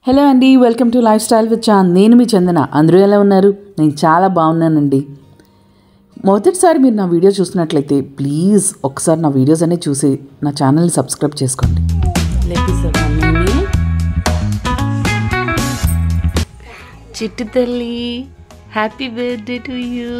Hello అండి, welcome to life style with Chand. నేను మీ చందన. అందరూ ఎలా ఉన్నారు? నేను చాలా బాగున్నానండి. మొదటిసారి మీరు నా వీడియో చూస్తున్నట్లయితే ప్లీజ్ ఒకసారి నా వీడియోస్ అన్నీ చూసి నా ఛానల్ని సబ్స్క్రైబ్ చేసుకోండి. చిట్టు తల్లి, హ్యాపీ బర్త్డే టు యూ.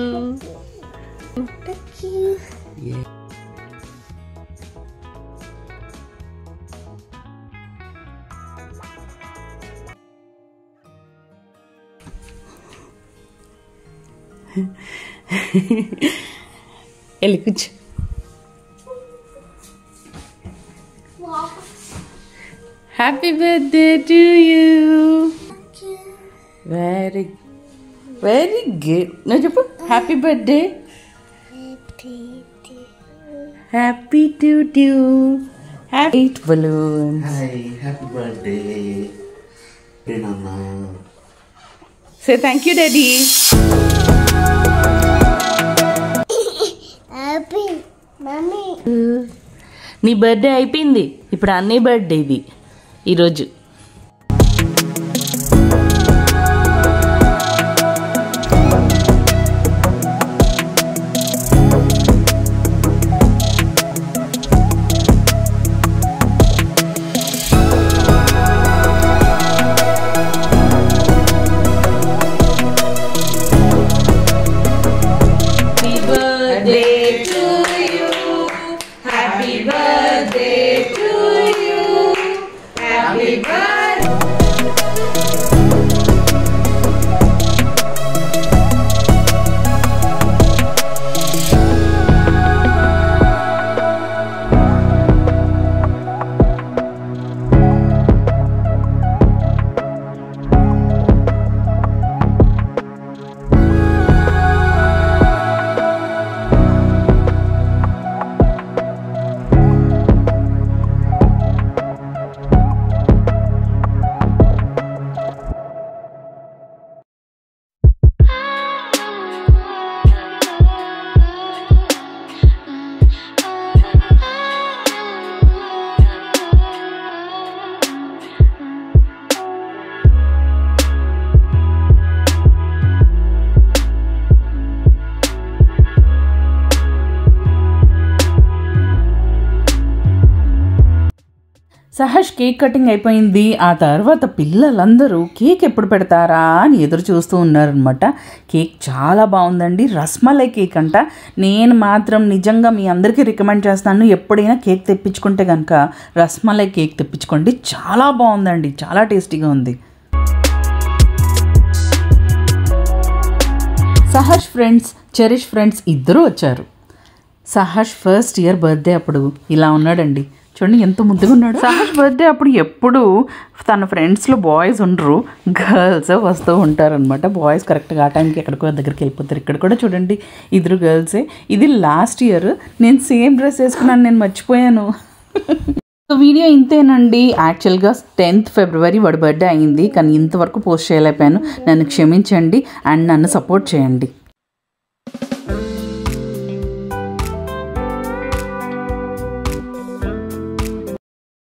వెళ్ళి కూర్చో. Happy birthday to you. Very very good. నువ్వు చెప్పు happy birthday. Happy to you. Happy balloon. Happy birthday say thank you daddy. నీ బర్త్డే అయిపోయింది, ఇప్పుడు అన్నయ్య బర్త్డే ఇది ఈరోజు. సహష్ కేక్ కటింగ్ అయిపోయింది. ఆ తర్వాత పిల్లలందరూ కేక్ ఎప్పుడు పెడతారా అని ఎదురు చూస్తూ ఉన్నారనమాట. కేక్ చాలా బాగుందండి, రస్మలై కేక్ అంట. నేను మాత్రం నిజంగా మీ అందరికీ రికమెండ్ చేస్తాను, ఎప్పుడైనా కేక్ తెప్పించుకుంటే కనుక రస్మలై కేక్ తెప్పించుకోండి. చాలా బాగుందండి, చాలా టేస్టీగా ఉంది. సహష్ ఫ్రెండ్స్, చెరిష్ ఫ్రెండ్స్ ఇద్దరూ వచ్చారు. సహష్ ఫస్ట్ ఇయర్ బర్త్డే అప్పుడు ఇలా ఉన్నాడండి, చూడండి ఎంత ముద్దుగా ఉన్నాడు. సహష్ బర్త్డే అప్పుడు ఎప్పుడు తన ఫ్రెండ్స్లో బాయ్స్ ఉండరు, గర్ల్స్ వస్తూ ఉంటారనమాట. బాయ్స్ కరెక్ట్గా ఆ టైంకి ఎక్కడికో దగ్గరికి వెళ్ళిపోతారు. ఇక్కడ కూడా చూడండి ఇద్దరు గర్ల్సే. ఇది లాస్ట్ ఇయర్ నేను సేమ్ డ్రెస్ వేసుకున్నాను, నేను మర్చిపోయాను. సో వీడియో ఇంతేనండి. యాక్చువల్గా 10th February వాడి బర్త్డే అయింది, కానీ ఇంతవరకు పోస్ట్ చేయలేకపోయాను. నన్ను క్షమించండి అండ్ నన్ను సపోర్ట్ చేయండి.